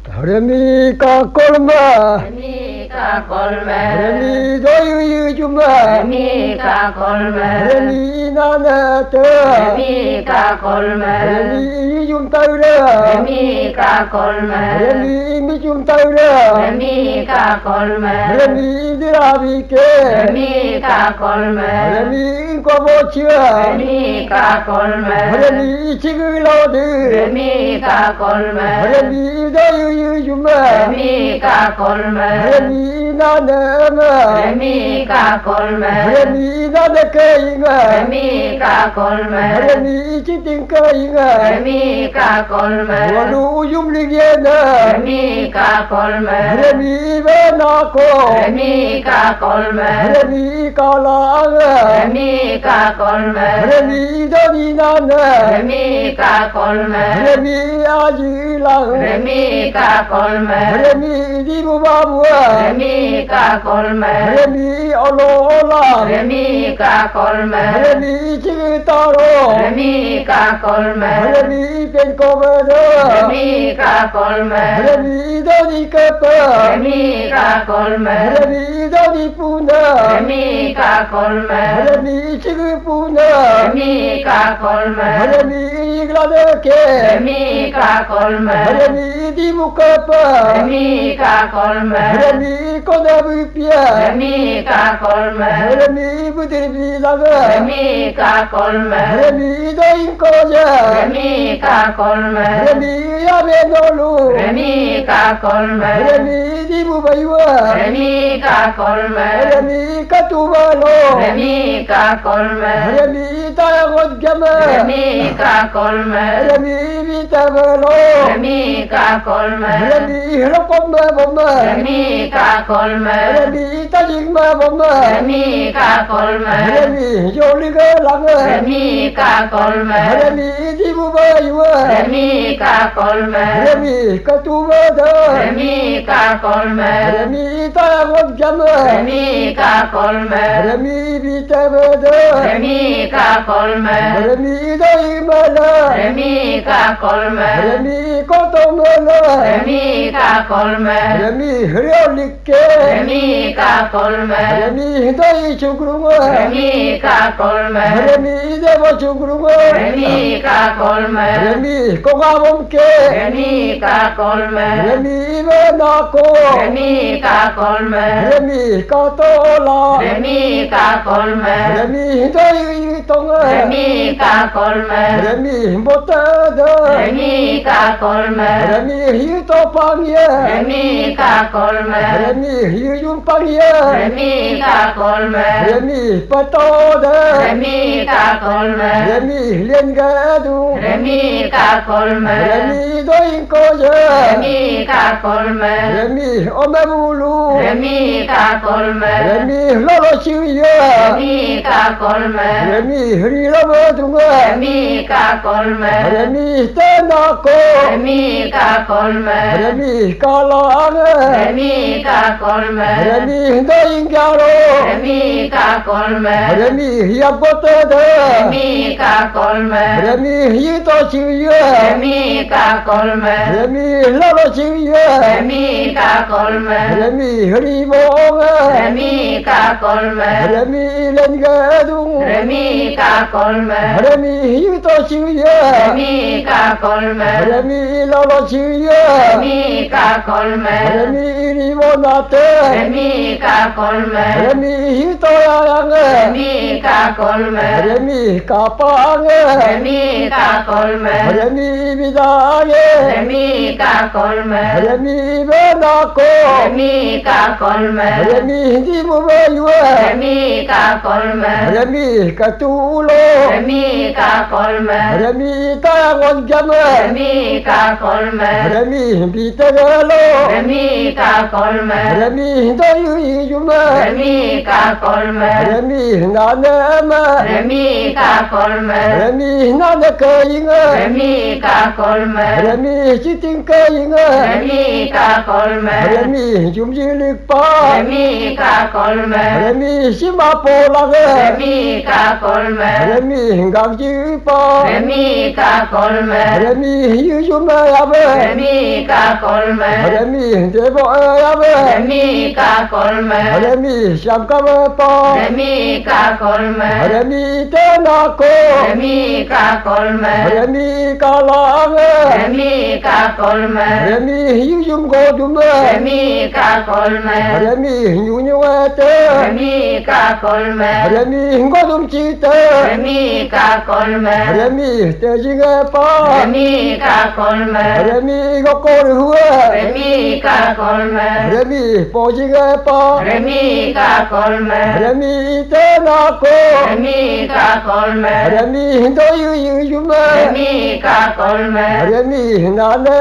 Remi ka kolma, Remi ka kolme, Remi doyu juma, Remi ka kolme, Remi nanate, Remi ka kolme, Remi jum taura, Remi ka kolme, Remi mi jum taura, Remi ka kolme, Remi dirabike, Remi ka kolme, Remi kobochia, Remi ka kolme, Remi chigulode, Remi ka kolme, Remi doyu juma, Remi ka kolme, Remi nanama, Remi ka kolme, Remi nanakeinga, Remi ka kolme, Remi chitinkainga, Remi ka kolme, Walu yumligena, Remi ka kolme, Remi benako, Remi ka kolme, Remi kalaga, Remi ka kolme, Remi doninana, Remi ka kolme, Remi ajilang, Remi ka kolme, Remi dimubabua, Remi ka kolme, Remi olola, Remi ka kolme, Remi chigitaro, Remi ka kolme, Remi penkovedo, Remi ka kolme, Remi doni kepa, Remi ka kolme, Remi doni puna, Remi ka kolme, Remi chigipuna, Remi ka kolme, Remi igladeke, Remi ka kolme, Remi dimukapa, Remi ka kolme, Remi kodabipia, Remi ka kolme, Remi budirbilaga, Remi ka kolme, Remi doinkoja, Remi ka kolme, Remi yamenolu, Remi ka kolme, Remi dimubaiwa, Remi ka kolme, Remi katubalo, Remi ka kolme, Remi tayagot gama, Remi ka kolme, Remi vitabalo, Remi ka kolme, Remi rokomba bomba, Remi ka kolme, Remi tajingma bomba, Remi ka kolme, Remi joliga langa, Remi ka kolme, Remi dimubaiwa, Remi ka kolme, Remi katubada, Remi ka kolme, Remi tayagot gama, Remi ka kolme, Remi vitabada, Remi ka kolme, Remi daimala, Remi ka kolme, Remi kotomala, Remi ka kolme, Remi hriolike, Remi ka kolme, Remi dai chukrunga, Remi ka kolme, Remi deva chukrunga, Remi ka kolme, Remi kogabomke, Remi ka kolme, Remi benako, Remi ka kolme, Remi katola, Remi ka kolme, Remi dai tonga, Remi ka kolme, Remi botada, Remi ka kolme, Remi hito pangya, Remi ka kolme, Remi hiyum pangya, Remi ka kolme, Remi patoda, Remi ka kolme, Remi lengadu, Remi ka kolme, Remi doinkoja, Remi ka kolme, Remi omebulu, Remi ka kolme, Remi lolo chiya, Remi ka kolme, Remi hrilabadunga, Remi ka kolme, Remi tenako, Remi ka kolme, Remi kalanga, Remi ka kolme, Remi doingaro, Remi ka kolme, Remi yagotada, Remi ka kolme, Remi hito chiya, Remi ka kolme, Remi lolo chiya, Remi ka kolme, Remi hrimonga, Remi ka kolme, Remi lengadu, Remi ka kolme, Remi hito chiya, Remi ka kolme, Remi lolo chiya, Remi ka kolme, Remi rimonate, Remi ka kolme, Remi hito yanga, Remi ka kolme, Remi kapanga, Remi ka kolme, Remi vidage, Remi ka kolme, Remi benako, Remi ka kolme, Remi dimubaiwa, Remi ka kolme, Remi katulo, Remi ka kolme, Remi tayagot gama, Remi ka kolme, Remi bitagalo, Remi ka kolme, Remi doyu juma, Remi ka kolme, Remi nanama, Remi ka kolme, Remi nanakainga, Remi ka kolme, Remi chitinka ingơ Remi ca colme Remi chúng chỉ liệt pa Remi ca colme Remi sima po lage Remi ca colme Remi gang chữ pa Remi ca colme Remi yu chúng abe Remi ca colme Remi te bo abe Remi ca colme Remi sam ka pa Remi ca colme Remi te na ko Remi ca colme Remi ka lang Remi ca colme Remi yu chúng go chúng Remi ca colme Remi nyu nyu te Remi ca colme Remi go chúng chi te Remi ca colme Remi te jing pa Remi ca colme Remi go ko hua Remi ca colme Remi po jing pa Remi ca colme Remi te na ko Remi ca colme Remi do yu chúng Remi ca colme Remi na ne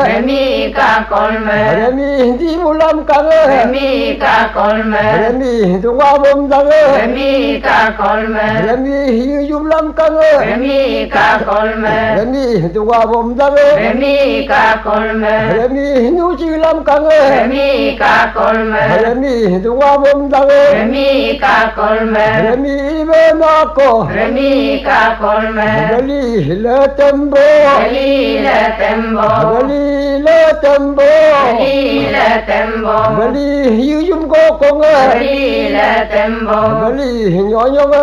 Remi ca colme Remi di mulam kang Remi ca colme Remi tu wa bom dang Remi ca colme Remi yu chúng lam kang Remi ca colme Remi tu wa bom dang Remi ca colme Remi nu chi lam kang Remi ca colme Remi tu wa bom dang Remi ca colme Remi be na ko Remi ca colme Remi le tembo Remi le tembo Remi le tembo Remi le tembo Remi yu chúng ko kong Remi le tembo Remi nhỏ nhỏ be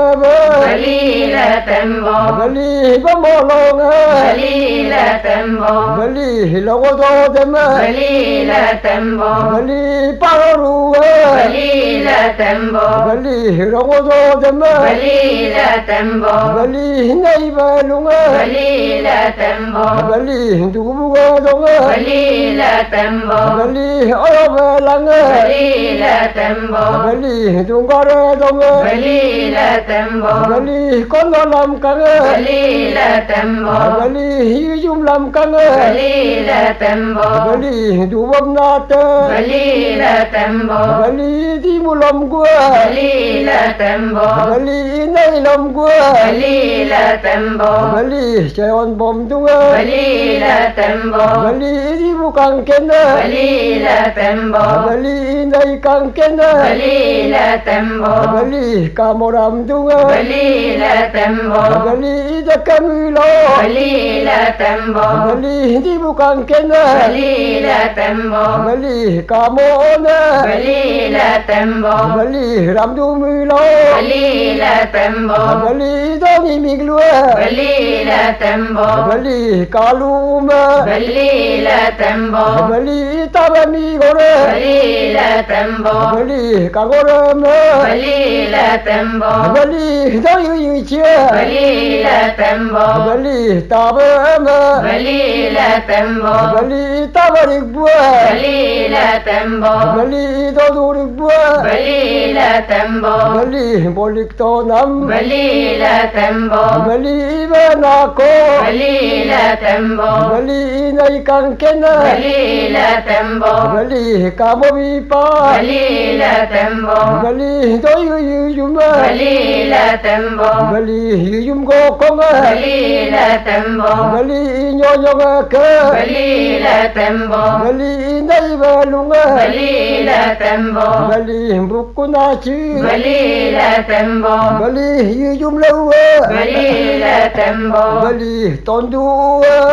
Remi le tembo Remi ba mo long Remi le tembo Remi lo go do dem Remi le tembo Remi pa ru Remi le tembo Remi lo go do dem Remi le tembo Remi nei ba lung Remi le tembo Remi du bu go dong Remi le tembo Remi o ba lang Remi le tembo Remi du go re dong Remi le tembo Remi con nó làm căng Remi le tembo Remi yu zum làm căng Remi le tembo Remi du bom na te Remi le tembo Remi di mu lom gua Remi le tembo Remi nei lom gua Remi le tembo Remi se on bom dung Remi le tembo Remi di mu kang ken Remi le tembo Remi nei kang ken Remi le tembo Remi ka mo ram dung Remi le tembo Remi de kam lo Remi le tembo Remi di mu kang ken Remi le tembo Remi ka mo ne Remi le tembo Remi ram du mi lo Remi le tembo Remi do ni mi lu Remi le tembo Remi ka lu ma Remi le tembo Remi ta ba mi go re Remi le tembo Remi ka go re me Remi le tembo Remi do yu che Remi le tembo Remi ta ba me Remi le tembo Remi ta ba ri bu Remi le tembo Remi do du ri bu Remi le tembo Remi bo lik to nam Remi le tembo Remi be na ko Remi le tembo Remi nei kang ken Remi le tembo Remi ka mo bi pa Remi le tembo Remi do yu zum Remi le tembo Remi yu zum go kong Remi le tembo Remi nyo nyo ke Remi le tembo Remi nei ba lung Remi le tembo Remi bu ku na chi Remi le tembo Remi yu zum lâu Remi le tembo Remi ton du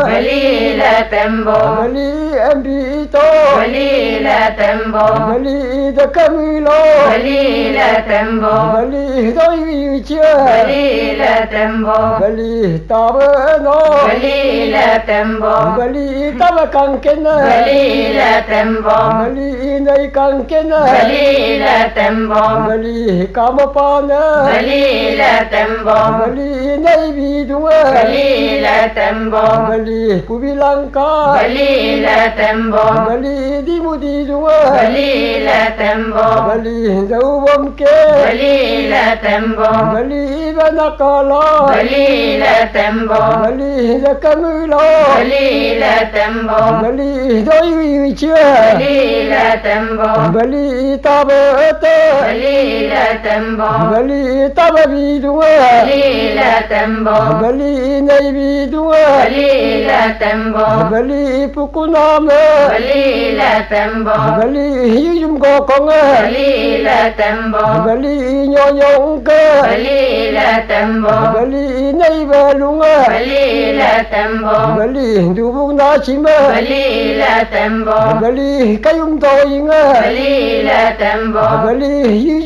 Remi le tembo Remi em bi to Remi le tembo Remi de camilo Remi le tembo Remi do yu che Remi le tembo Remi ta ba no Remi le tembo Remi ta ba kang ken Remi le tembo Remi nei kang ken Remi le tembo Remi ka mo pa na Remi le tembo Remi nei bi du Remi le tembo Remi ku bi lang ka Remi le tembo Remi di mu di du Remi le tembo Remi dau bom ke Remi le tembo, Baliba nakala, balila tembo, Bali da kamula, balila tembo, Bali doi chia, balila tembo, Bali tabata, balila tembo, Bali tababidunga, balila tembo, Bali naibidunga, balila tembo, Bali pukunama, balila tembo, Bali yum gokonga, balila tembo, Bali nyonyongka, balila tembo, Bali naibalunga, balila tembo, Bali dubuk nasima, balila tembo, Bali kayum toyinga, balila tembo, Bali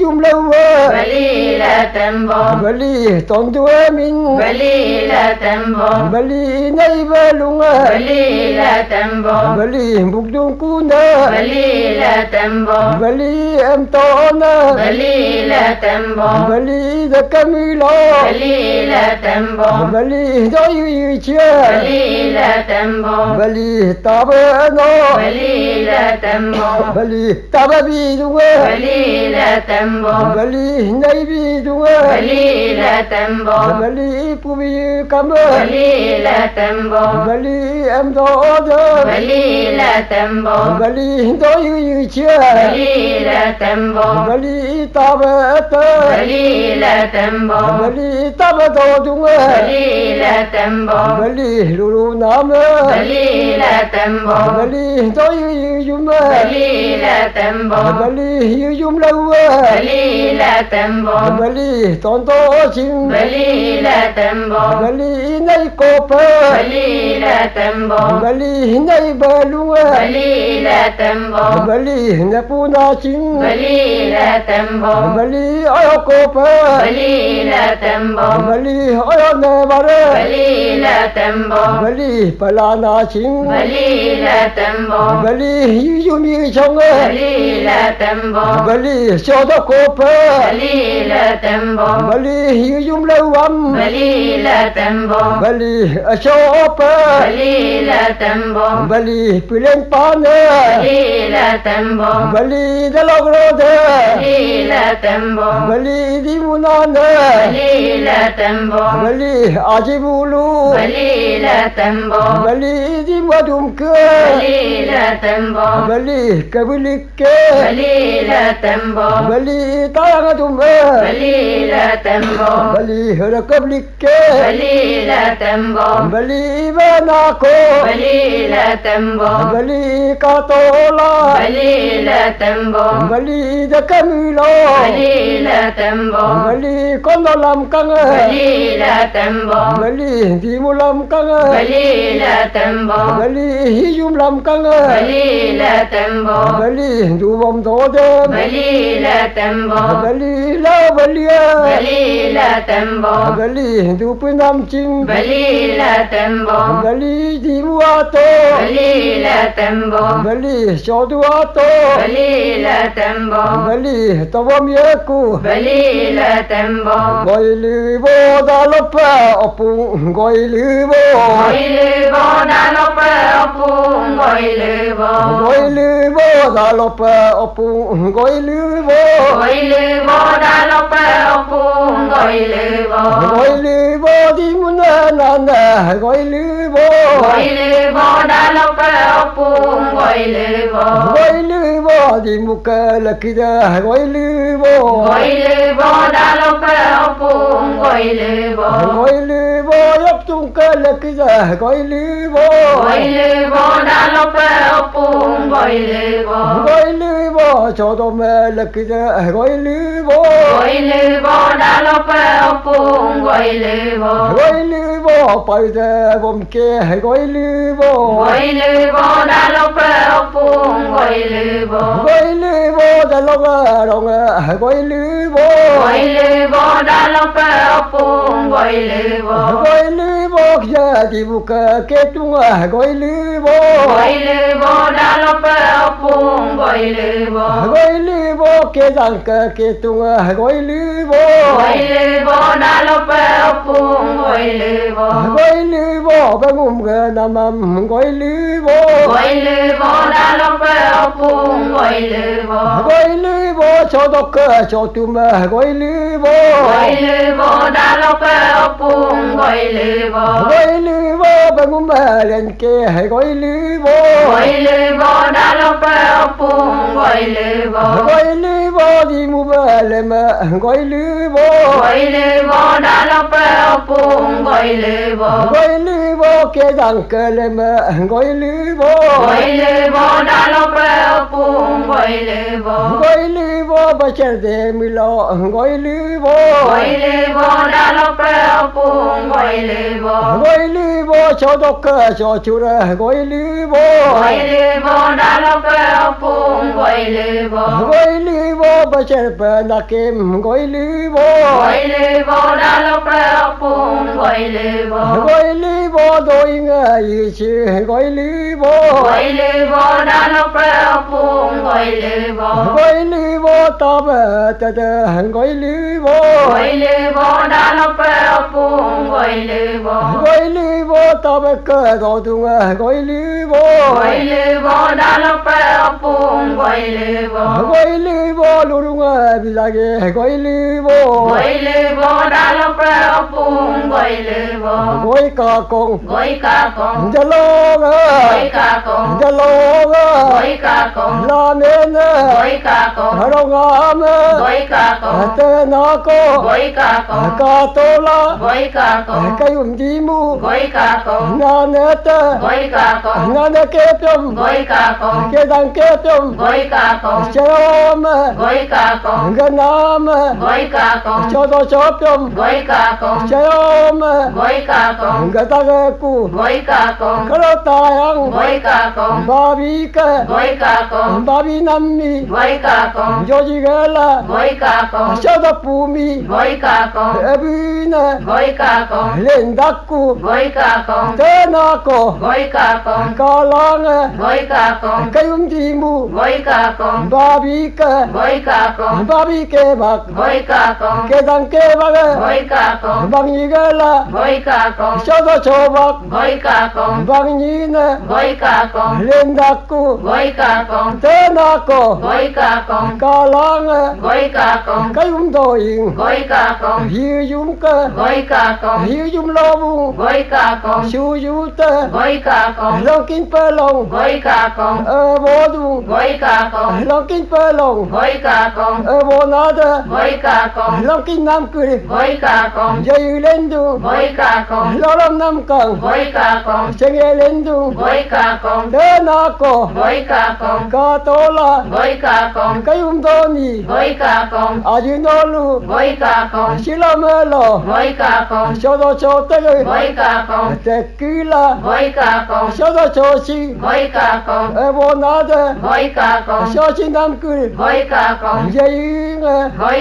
yum lawa, balila tembo, Bali tondua min, balila tembo, Bali naibalunga, balila tembo, Bali bukdung kuna, balila tembo, Bali amtona, balila tembo, Bali da kamila, balila tembo, Bali doi chia, balila tembo, Bali tabano, balila tembo, Bali tababidunga, balila tembo, Bali naibidunga, balila tembo, Bali pubi kamba, balila tembo, Bali amtona, balila tembo, Bali doi chia, balila tembo, Bali tabata, balila tembo, Bali tabadodunga, balila tembo, Bali lulu nama, balila tembo, Bali doi yuma, balila tembo, Bali yum lawa, balila tembo, Bali tonto chim, balila tembo, Bali nai kopa, balila tembo, Bali nai balunga, balila tembo, Bali napuna chim, balila tembo, Bali ayo kopa, balila tembo, Bali ayo nebara, balila tembo, Bali palana chim, balila tembo, Bali yumi chonga, balila tembo, Bali soda kopa, balila tembo, Bali yum lawam, balila tembo, Bali asopa, balila tembo, Bali pilen pana, balila tembo, Bali dalagrode, balila tembo, Bali dimunana, balila tembo, Bali ajibulu, balila tembo, Bali dimadumka, balila tembo, Bali kabilikke, balila tembo, Bali tayangadume, balila tembo, Bali harakablikke, balila tembo, Bali banako, balila tembo, Bali katola, balila tembo, Bali dakamilo, balila tembo, Bali konolam kanga, balila tembo, Bali dimulam kanga, balila tembo, Bali hiyumlam kanga, balila tembo, Bali duwam dodem, balila tembo, Bali lawalia, balila tembo, Bali dupinam chim, balila tembo, Bali dimuato, balila tembo, Bali soduato, balila tembo, Bali tawam yaku, balila tembo, Goili bo dalopa opung goili bo, goilu bo dalopa opung goilu bo, Goili bo dalopa opung goili bo, goilu bo dalopa opung goilu bo, Goili bo dimuna nana goili bo, goilu bo dalopa opung goilu bo, Goili bo dimuka lakida goili bo, goilu bo dalopa opung goilu bo, Goili bo yaptungka lakida goili bo, goilu bo dalopa opung goilu bo, Goili bo chodome lakida goili bo, goilu bo dalopa opung goilu bo, Goili bo paida bomke goili bo, goilu bo dalopa opung goilu bo, Goili bo daloga ronga goili bo, goilu bo dalopa opung goilu bo, Goili bo jadi buka ketunga goili bo, goilu bo dalopa opung goilu bo, Goili bo kedangka ketunga goili bo, goilu bo dalopa opung goilu bo, Goili bo bangum ga namam goili bo, goilu bo dalopa opung goilu bo, Goili bo cho đốc cho tụm gọi lư vô đa lộc pung gọi lư vô bằng ngum lên kê gọi lư vô đa lộc pung gọi lư vô đi mu lên mà gọi lư vô đa lộc pung gọi lư vô kê đằng kê lên mà gọi lư vô đa lộc pung gọi lư vô ba chơi để mi lo gọi lư vô đa lộc pung gọi lư vô cho đốc cho chú ra gọi lư vô đa lộc pung gọi lư vô ba chơi ba na kem gọi lư vô đa lộc pung gọi lư vô đôi người chứ gọi lư vô đa lộc pung gọi lư vô ta ba ta ta gọi lư vô đa lộc pung gọi lư vô ta ba cơ đồ tung gọi lư vô đa lộc pung gọi lư vô lu tung bị la ge gọi lư vô đa lộc pung gọi lư gọi cả con ca con giờ lo ca con giờ lo ca con la men ca con rong am ca con te na ko ca con ka to la ca con cây di mu ca con na ne ta ca con na ne ke pyom ca con ke dang ke pyom ca con chom ca con ga nam ca con cho do cho pyom ca con chom ca con ga ta ga ku ca con ka ta yang ca con ba bi ka ca con ba bi nam mi ca con jo ji ga la ca con cho da pu mi ca con bi na ca con lên dak ku ca con te na ko ca con ka lang ca con cây di mu ca con ba bi ka ca con ba bi ke bak ca con ke dang ke ba ca con bang yi ga la ca con cho do cho bak ca con bang yi na ca con lên dak ku ca con te na ko ca con ka lang ca con cây do yin ca con hi yum ka ca con hi yum lo bu ca con su yu ta ca con long kin pa long ca con bo du ca con long kin pa long ca con bo na da ca con long kin nam kuri ca con jay lên du ca con lo lam nam kang ca con chenge lên du ca con te na ko ca con ka to la ca con cây do ni ca con aju no lu ca con sila me lo ca con cho do cho te ca con te kila ca con cho do cho si ca con bo na da ca con cho si nam kuri ca con jay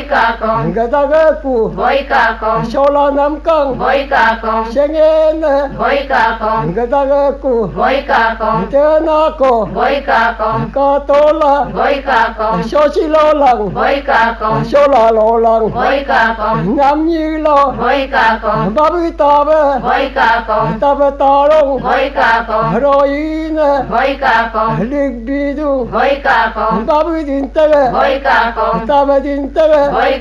ca con ga ta ga ku ca con cho la nam kang ca con chenge ca con ga ta ga ku ca con te na ko ca con ka to la ca con cho si lo lang ca con cho la lo lang ca con nam như lo ca con ba bi ta ba ca con ta ba ta long ca con rồi na ca con lig bi du ca con ba bi din ta ca con ta ba din ta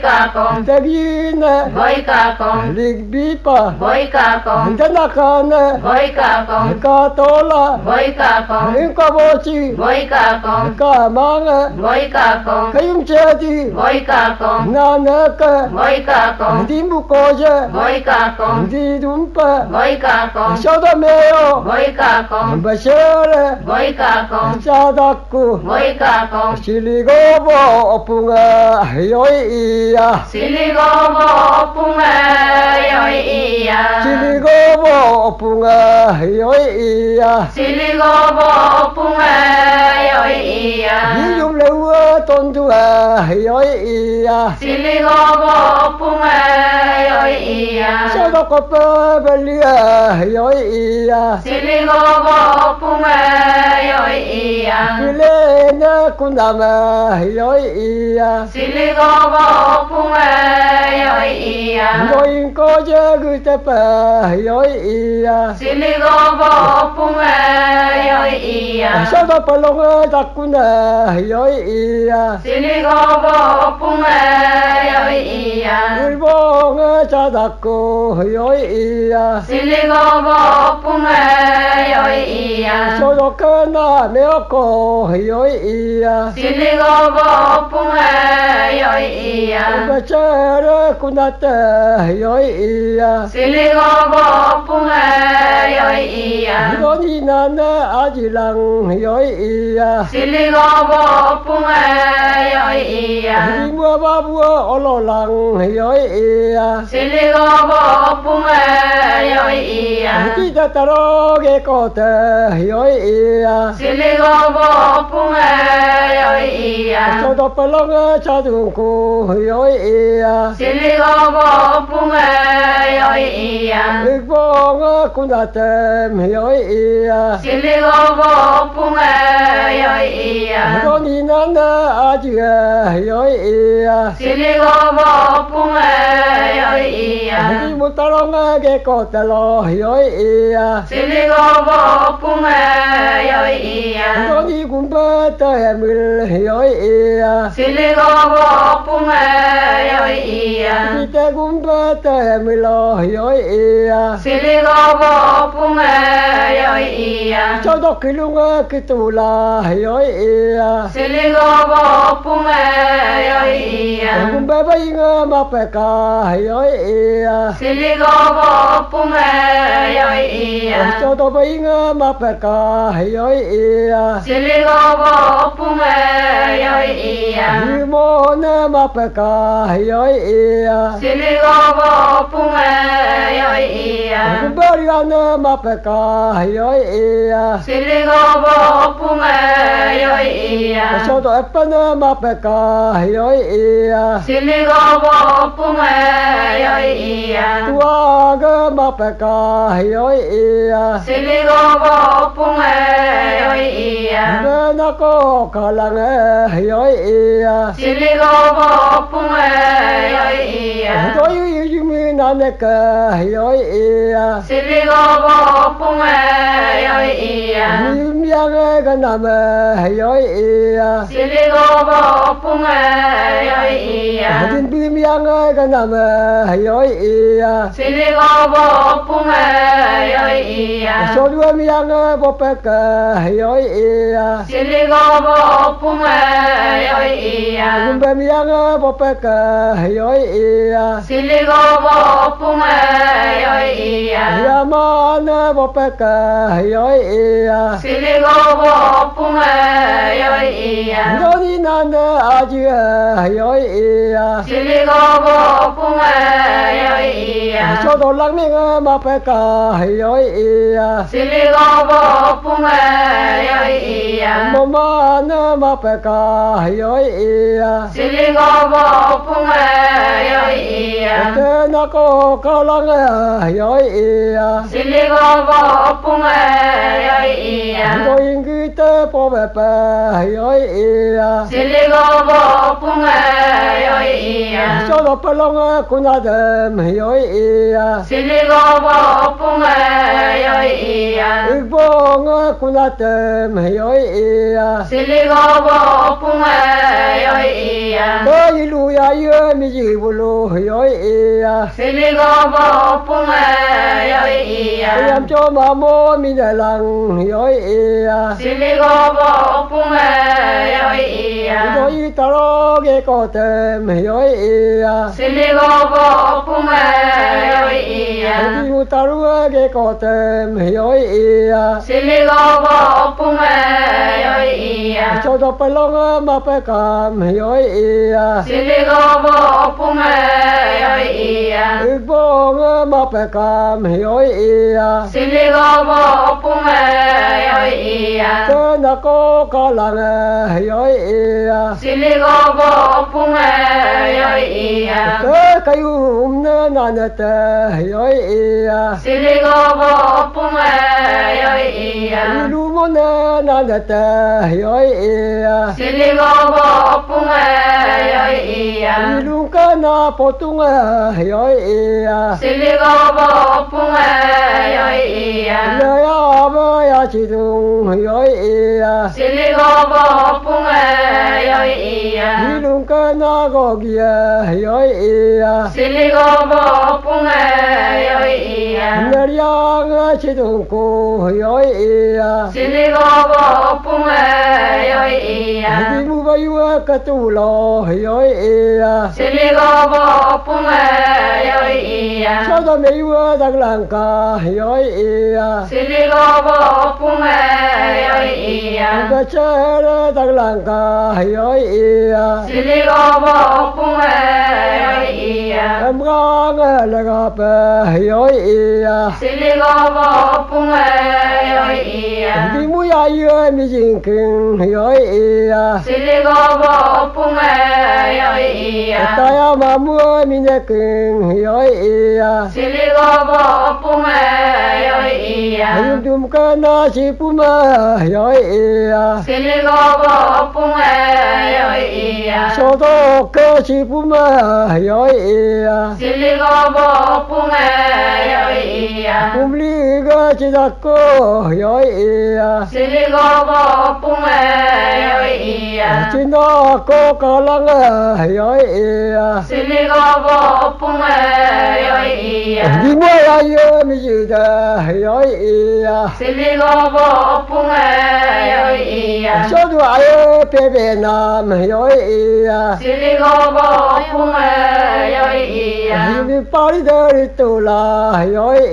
ca con ta gi na ca con lig bi pa ca con ta na ka na ca con ka to la ca con in ka bo chi ca con ka ma nga ca con ka yum che di ca con na na ka ca con di mu ko je ca con di dum pa ca con cho da me yo ca con ba shere ca con cha da ku ca con sili go bo punga yoi ya Siligobo punga iya sili go bo punga yoi ya Siligobo punga iya di yum le wa ton tu yoi ya Siligobo punga iya cho da ko pa beli yoi ya Siligobo punga iya ile na kunama yoi ya Siligobo punga iya Going ko je gu te pa yoi ya Siligobo punga iya cho da pa long da kuna yoi ya Siligobo bo pung yo iya 일봉 자닫고 여이야 Siligo bo pung yo iya 소독하나 메었고 여이야 Siligo bo pung yo iya 배차를 꾸났다 여이야 Siligo bo pung yo iya 이런이 나는 아지랑 여이야 Siligo bo pung yo iya 이무아 바부아 얼로랑 여이야 Siligo bo pung yo iya 기다 따로게 거다 여이야 Siligo bo pung yo iya 저도 빨랑아 자둥고 여이야 Siligo bo pung yo iya 일봉아 꾸났다 여이야 Siligo bo pung yo iya 이런이 나는 아지가 여이야 Siligo bo pung yo iya 못 따라가게 거달로 여이야 Siligo bo pung yo iya 이런이 군바다 해물 여이야 Siligo bo pung yo iya 이때 군바다 해물로 여이야 Siligo bo pung yo iya 저도 그lun가 그돌라 여이야 Siligo bo pung yo iya 군바바이가 마페까 여이야 Siligo bo pung yo iya 저도 바이가 마페까 여이야 Siligo bo pung yo iya 이모나 마페까 여이야 Siligo bo pung yo iya 군바리가나 마페까 여이야 Siligo bo pung yo iya 저도 아빠나 마페까 여이야 Siligo bo pung yo iya tuaga mapeca yoia Siligo bo pung yo iya na ko kalang yoia Siligo bo pung yo iya to yumi na ne ka yoia Siligo bo pung yo iya mi yang ga na me yoia Siligo bo pung yo iya din bi mi yang ga na me yoia Siligo bo pung yo iya so du mi yang bo pe ka yoia Siligo bo pung yo iya Gumba mi yang bo pe ka yoia Siligo bo pung yo iya Yamana bo pe ka yoia Siligo bo pung yo iya Noni nana ajiga yoia Siligo bo pung yo iya So do lang mi ma pe ka yoia Siligo bo pung yo iya Mama na ma pe ka yoia Siligo bo pung yo iya Te na ko ka lang yoia Siligo bo pung yo iya Do ingi te po be pa yoia Siligo bo pung yo iya So do palong kuna de yoia Siligo bo pung yo iya Igbong kuna de yoia Siligo bo pung yo iya Do ilu ya ye mi ji bulu yoia Siligo bo pung yo iya Yam cho ma mo mi na lang yoia Siligo bo pung yo iya Do i taro ge ko te yoia Siligo bo pung yo iya Di u taru ge ko te yoia Siligo bo pung yo iya Cho do palong ma pe ka yoia Siligo bo pung yo iya Igbong ma pe ka yoia Siligo bo pung yo iya Te na ko ka lang yoia Siligo bo pung yo iya Te kayu na na na te yoia Siligo bo pung yo iya Ilu mo na na te yoia Siligo bo pung yo iya Ilu ka na potung yoia Siligo bo pung yo iya Ya ya ba ya chi dung yoia Siligo bo pung yo Di lung ka na go kia yoi Siligobo punga yoia. Nariang chidung ko yoi Siligobo punga yoia. Di mu bayua katulo yoi Siligobo punga yoia. Sada meiwa daglangka yoi Siligobo punga yoia. Gachara daglangka yoi Siligobo punga yoia. Amrang lagapa yoi Siligobo punga yoia. Di mu ya yu mi jinking yoi Siligobo punga yoia. Taya mamu mi neking yoi Siligobo punga yoia. Ayum dum kana si puma yoi Siligobo punga yoia. Soto ke si puma yoi Siligobo punga yoia. Kumli ga chidako yoi Siligobo punga yoia. Chinako kalanga yoi Siligobo punga yoia. Di mo ya yu mi jida yoi Siligobo punga yoia. Sodu ayo pepe nam yoi Siligobo punga yoia. Yumi pari dari tula yoi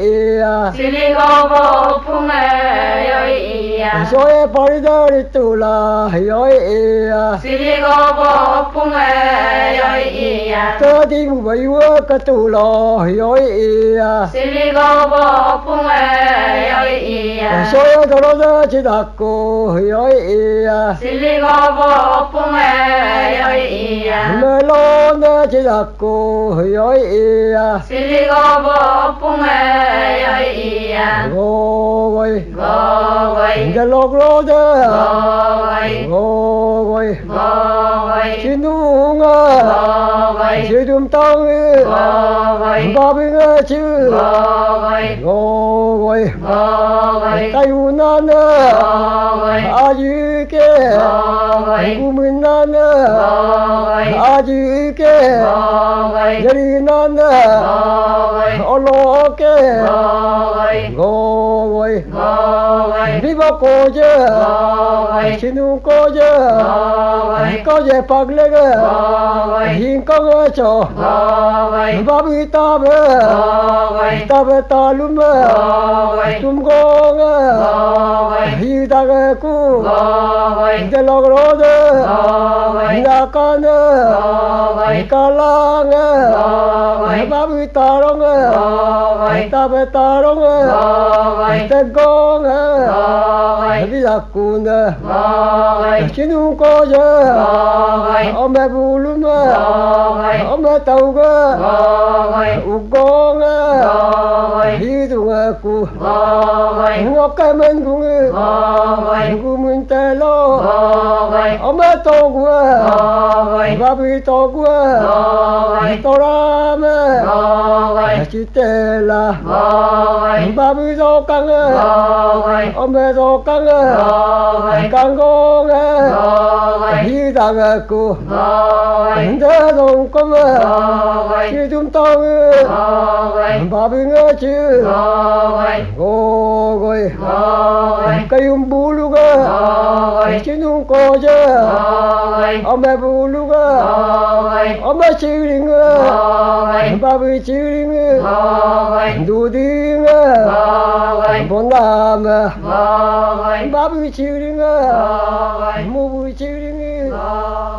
Siligobo punga yoia. Soe pari dari tula yoi Siligobo punga yoia. Tadi mu bayua katula yoi Siligobo punga yoia. Soe doroda chidako yoi Siligobo punga yoia. Melona chidako yoi Siligobo punga yoia. Goi Goi. Jalogloda Goi. Goi Goi. Chinunga Goi. Chidum tangi Goi. Babinga chi Goi. Goi Goi. Tayunana Goi. Ajike Goi. Guminana Goi. Ajike Goi. Yarinana Goi. Oloke Goi. Goi Goi. Viva Koja Goi. Chinu Koja Goi. Koja Paglega Goi. Hinkanga Cho Goi. Babi Tabe Goi. Tabe Taluma Goi. Tumgonga Goi. Hidaga Ku Goi. Delogrode Goi. Nakana Goi. Kalanga Goi. Babi Taronga Goi. Tabe Taronga Goi. Tegonga Goi. Vidakuna Goi. Chinu Koja Goi. Ome Buluma Goi. Ome Tauga Goi. Ugonga Goi. Hidunga Ku Goi. Ngokaman Gunga Goi. Gumintelo Goi. Ome Togua Goi. Babi Togua Goi. Torama Goi. Chitela Goi. Babi Tokanga Goi. Ome Tokanga Goi. Kangonga Goi. Hidanga Ku Goi. Ndadong Koma Goi. Chidum Tonga Goi. Babi Nga Chi Goi. Goi Goi. Kayum Buluga Goi. Chinung Koja Goi. Ome Buluga Goi. Ome Chiringa Goi. Babi Chiringa Goi. Dudinga Goi. Bonama Goi. Babi Chiringa Goi. Mubu Chiringa